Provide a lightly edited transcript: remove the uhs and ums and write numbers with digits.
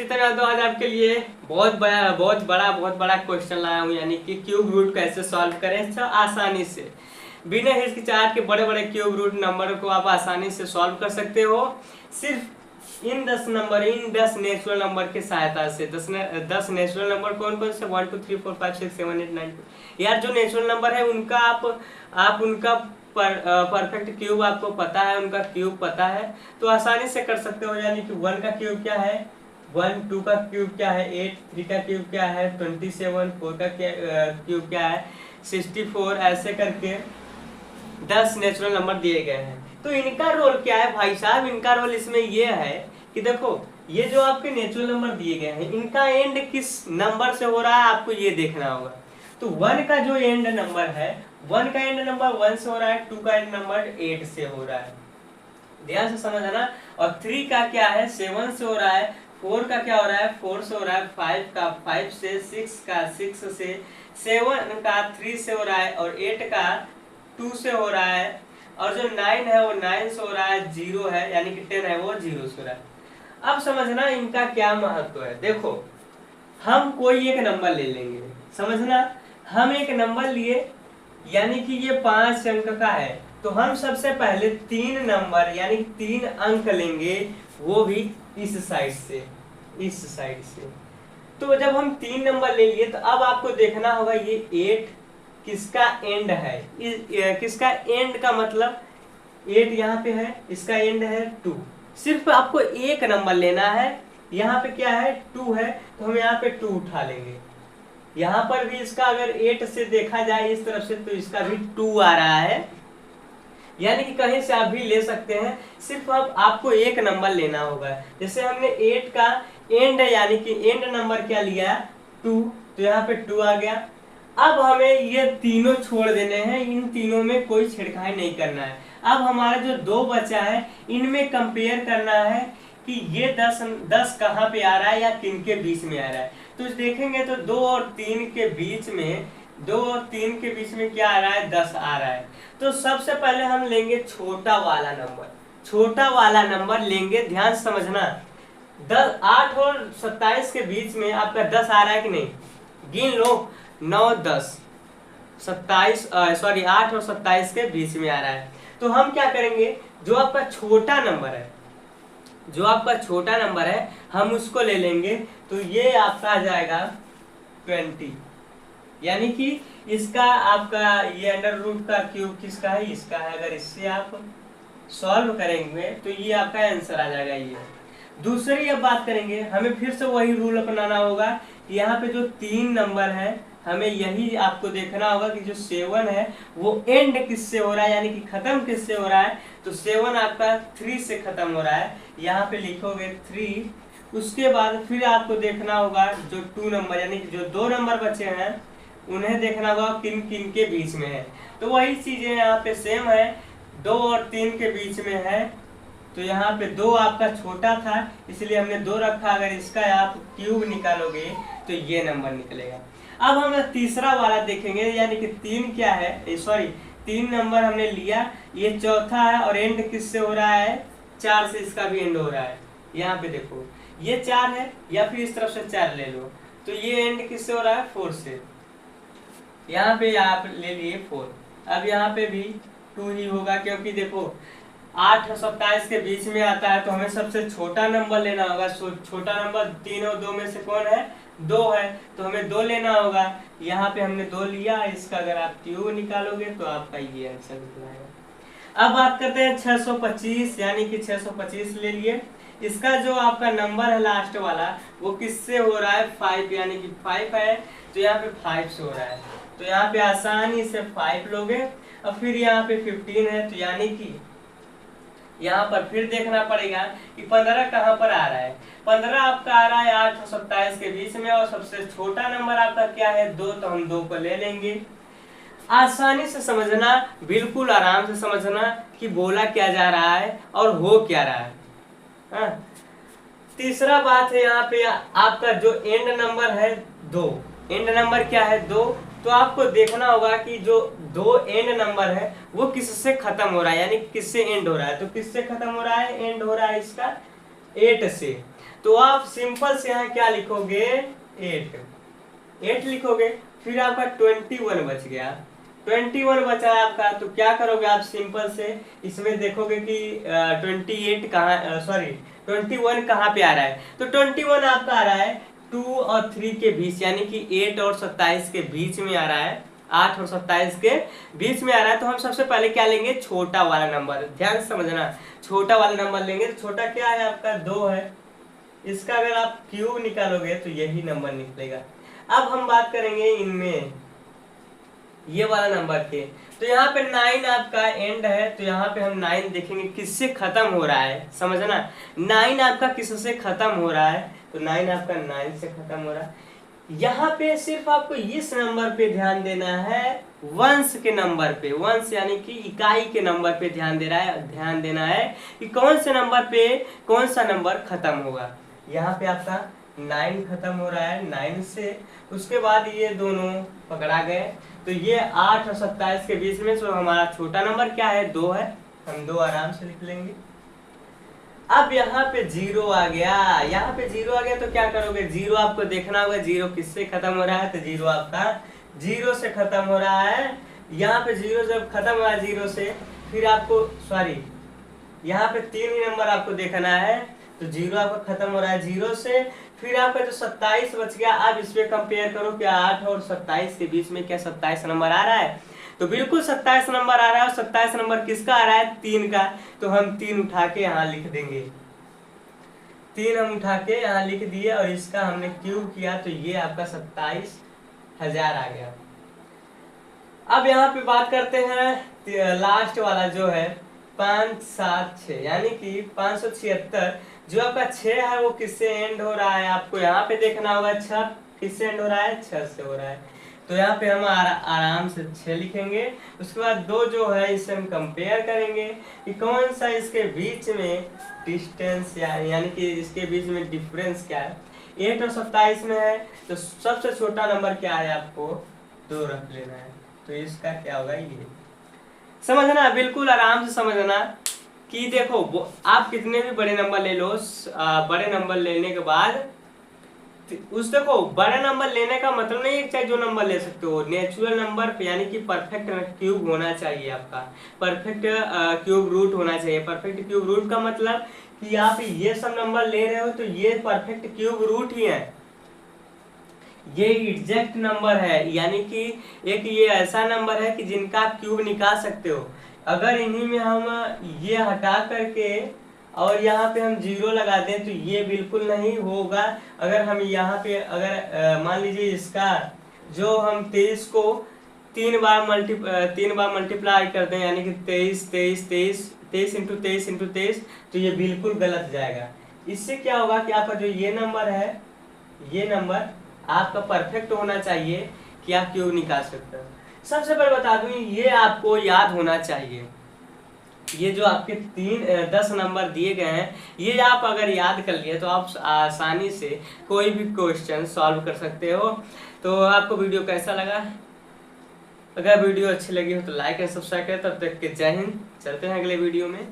जितना तो आज आपके लिए बहुत बड़ा क्वेश्चन लाया हूँ, यानी कि क्यूब रूट कैसे सॉल्व करें आसानी से, बिना हिचकिचाहट के बड़े बड़े क्यूब रूट नंबर को आप आसानी से सॉल्व कर सकते हो सिर्फ इन 10 नेचुरल नंबर की सहायता से। 10 नेचुरल नंबर कौन कौन से? 1 2 3 4 5 6 7 8 9 यार जो नेचुरल नंबर है उनका आप उनका परफेक्ट क्यूब आपको पता है, उनका क्यूब पता है तो आसानी से कर सकते हो। यानी कि 1 का क्यूब क्या है 1, 2 का क्यूब क्या है 8, 3 का क्यूब क्या है 27, 4 का क्यूब क्या है 64, ऐसे करके 10 नेचुरल नंबर दिए गए हैं। तो इनका रोल क्या है भाई साहब? इनका रोल इसमें यह है कि देखो ये जो आपके नेचुरल नंबर दिए गए हैं इनका एंड किस नंबर से हो रहा है आपको ये देखना होगा। तो 1 का जो एंड नंबर है 1 का एंड नंबर 1 से हो रहा है, 2 का एंड नंबर 8 से हो रहा है, ध्यान से समझना। और 3 का क्या है 7 से हो रहा है, 4 का क्या हो रहा है 4 से हो रहा है, 5 का 5 से, 6 का 6 से, 7 का 3 से हो रहा है और 8 का 2 से हो रहा है, और जो 9 है वो 9 से हो रहा है, 0 है यानी कि 10 है वो 0 से हो रहा है। अब समझना इनका क्या महत्व है। देखो हम कोई एक नंबर ले लेंगे, समझना हम एक नंबर लिए यानी कि ये 5 अंक का है तो हम सबसे पहले 3 नंबर यानी कि 3 अंक लेंगे, वो भी इस साइड से। तो जब हम 3 नंबर ले लिए तो अब आपको देखना होगा ये 8 किसका एंड है, किसका एंड का मतलब 8 यहाँ पे है, इसका एंड है 2। सिर्फ आपको एक नंबर लेना है, यहाँ पे क्या है 2 है तो हम यहाँ पे 2 उठा लेंगे। यहाँ पर भी इसका अगर 8 से देखा जाए इस तरफ से तो इसका भी 2 आ रहा है, यानी कि कहीं से आप भी ले सकते हैं। सिर्फ अब आपको एक नंबर लेना होगा। जैसे हमने 8 का एंड यानी कि एंड नंबर क्या लिया 2, तो यहाँ पे 2 आ गया। अब हमें ये तीनों छोड़ देने हैं, इन तीनों में कोई छेड़खानी नहीं करना है। अब हमारा जो 2 बचा है इनमें कंपेयर करना है कि ये 10 कहाँ पे आ रहा है या किन के बीच में आ रहा है। तो देखेंगे तो 2 और 3 के बीच में, 2 और 3 के बीच में क्या आ रहा है 10 आ रहा है। तो सबसे पहले हम लेंगे छोटा वाला नंबर लेंगे, ध्यान समझना। 8 और 27 के बीच में आपका 10 आ रहा है कि नहीं, गिन लो 9 10 27 8 और 27 के बीच में आ रहा है। तो हम क्या करेंगे जो आपका छोटा नंबर है हम उसको ले लेंगे, तो ये आपका आ जाएगा 20, यानी कि इसका आपका ये अंडर रूट का क्यूब किसका है, इसका है। अगर इससे आप सॉल्व करेंगे तो ये आपका आंसर आ जाएगा ये। दूसरी अब बात करेंगे, हमें फिर से वही रूल अपनाना होगा कि यहाँ पे जो 3 नंबर है हमें यही आपको देखना होगा कि जो 7 है वो एंड किससे हो रहा है, यानी कि खत्म किससे हो रहा है। तो 7 आपका 3 से खत्म हो रहा है, यहाँ पे लिखोगे 3। उसके बाद फिर आपको देखना होगा जो 2 नंबर यानी कि जो 2 नंबर बचे हैं उन्हें देखना होगा किन किन के बीच में है। तो वही चीजें यहाँ पे सेम है, 2 और 3 के बीच में है। तो यहाँ पे 2 आपका छोटा था इसलिए हमने 2 रखा। अगर इसका आप क्यूब निकालोगे तो ये नंबर निकलेगा। अब हम तीसरा वाला देखेंगे, यानी कि 3 क्या है 3 नंबर हमने लिया, ये चौथा है और एंड किससे हो रहा है 4 से, इसका भी एंड हो रहा है। यहाँ पे देखो ये 4 है या फिर इस तरफ से 4 ले लो, तो ये एंड किससे हो रहा है 4 से, यहाँ पे आप ले लिए 4। अब यहाँ पे भी 2 ही होगा क्योंकि देखो 8 और 27 के बीच में आता है तो हमें सबसे छोटा नंबर लेना होगा। छोटा नंबर 3 और 2 में से कौन है 2 है, तो हमें 2 लेना होगा। यहाँ पे हमने 2 लिया, इसका अगर आप क्यूब निकालोगे तो आपका ये आंसर निकलेगा। अब बात करते हैं 625, यानी कि 625 ले लिए। इसका जो आपका नंबर है लास्ट वाला वो किससे हो रहा है 5, यानी कि 5 है तो यहाँ पे 5 से हो रहा है। तो यहाँ पे आसानी से 5 लोगे और फिर यहाँ पे 15 है, तो यानी कि यहाँ पर फिर देखना पड़ेगा कि 15 कहाँ पर आ रहा है। 15 आपका आ रहा है 8 और 27 के बीच में, और सबसे छोटा नंबर आपका क्या है 2, तो हम 2 को ले लेंगे। आसानी से समझना, बिल्कुल आराम से समझना कि बोला क्या जा रहा है और हो क्या रहा है। हाँ। तीसरा बात है यहाँ पे आपका जो एंड नंबर है 2, एंड नंबर क्या है 2, तो आपको देखना होगा कि जो 2 एंड नंबर है वो किससे खत्म हो रहा है, यानी किससे एंड हो रहा है। तो किससे खत्म हो रहा है, एंड हो रहा है इसका 8 से। तो आप सिंपल से यहाँ क्या लिखोगे, 8 लिखोगे। फिर आपका 21 बच गया, 21 बचा है आपका। तो क्या करोगे आप सिंपल से इसमें देखोगे कि 28 कहाँ, सॉरी 21 कहाँ पे आ रहा है। तो 21 आपका आ रहा है 2 और 3 के बीच, यानी कि 8 और 27 के बीच में आ रहा है, 8 और 27 के बीच में आ रहा है। तो हम सबसे पहले क्या लेंगे, छोटा वाला नंबर। ध्यान से समझना, छोटा वाला नंबर लेंगे। तो छोटा क्या है आपका, 2 है। इसका अगर आप क्यूब निकालोगे तो यही नंबर निकलेगा। अब हम बात करेंगे इनमें ये वाला नंबर के। तो यहाँ पे 9 आपका एंड है, तो यहाँ पे हम 9 देखेंगे किससे खत्म हो रहा है, समझना। 9 आपका किससे खत्म हो रहा है, तो 9 आपका 9 से खत्म हो रहा है। यहाँ पे सिर्फ आपको इस नंबर पे ध्यान देना है, वंश के नंबर पे, वंश यानी कि इकाई के नंबर पे ध्यान देना है कि कौन से नंबर पे कौन सा नंबर खत्म होगा। यहाँ पे आपका 9 खत्म हो रहा है 9 से, उसके बाद ये दोनों पकड़ा गए। तो ये 8 और 27 के बीच में, तो हमारा छोटा नंबर क्या है, 2 है। हम 2 आराम से लिख लेंगे। अब यहाँ पे 0 आ गया, यहाँ पे 0 आ गया तो क्या करोगे, 0 आपको देखना होगा 0 किससे खत्म हो रहा है। तो 0 आपका 0 से खत्म हो रहा है। यहाँ पे 0 जब खत्म हुआ 0 से, फिर आपको सॉरी यहाँ पे 3 ही नंबर आपको देखना है। तो 0 आपका खत्म हो रहा है 0 से। फिर आपका जो 27 बच गया, अब इस पे कंपेयर करो कि 8 और 27 के बीच में क्या 27 नंबर आ रहा है। तो बिल्कुल 27 नंबर आ रहा है। और 27 नंबर किसका आ रहा है, 3 का। तो हम 3 उठा के यहाँ लिख देंगे, 3 हम उठा के यहाँ लिख दिए और इसका हमने क्यूब किया, तो ये आपका 27,000 आ गया। अब यहाँ पे बात करते हैं लास्ट वाला जो है 576, यानी कि 576। जो आपका 6 है वो किससे एंड हो रहा है, आपको यहाँ पे देखना होगा। 6 किससे एंड हो रहा है, 6 से हो रहा है। तो यहाँ पे हम आराम से 6 लिखेंगे। उसके बाद 2 जो है इसे हम कंपेयर करेंगे कि कौन सा इसके बीच में डिस्टेंस यानी कि इसके बीच में डिफरेंस क्या है। 8 और 27 में है, तो सबसे छोटा नंबर क्या है, आपको 2 रख लेना है। तो इसका क्या होगा, ये समझना, बिल्कुल आराम से समझना कि देखो आप कितने भी बड़े नंबर ले लो, बड़े नंबर लेने के बाद देखो बड़ा नंबर लेने का मतलब नहीं है चाहे जो नंबर ले सकते हो, नेचुरल नंबर पे, यानी कि परफेक्ट क्यूब होना चाहिए आपका, परफेक्ट क्यूब रूट होना चाहिए। परफेक्ट क्यूब रूट का मतलब कि आप ये सब नंबर ले रहे हो तो ये परफेक्ट क्यूब रूट ही है, ये एग्जैक्ट नंबर है, यानी कि एक ये ऐसा नंबर है कि जिनका आप क्यूब निकाल सकते हो। अगर इन्हीं में हम ये हटा करके और यहाँ पे हम 0 लगा दें तो ये बिल्कुल नहीं होगा। अगर हम यहाँ पे अगर मान लीजिए इसका जो हम 23 को 3 बार मल्टीप्लाई करते हैं, यानी कि 23 इंटू 23, तो ये बिल्कुल गलत जाएगा। इससे क्या होगा कि आपका जो ये नंबर है, ये नंबर आपका परफेक्ट होना चाहिए कि आप क्यूब निकाल सकते हो। सबसे पहले बता दूं, ये आपको याद होना चाहिए। ये जो आपके 10 नंबर दिए गए हैं, ये आप अगर याद कर लिए तो आप आसानी से कोई भी क्वेश्चन सॉल्व कर सकते हो। तो आपको वीडियो कैसा लगा, अगर वीडियो अच्छी लगी हो तो लाइक एंड सब्सक्राइब करें। तब तक के जय हिंद, चलते हैं अगले वीडियो में।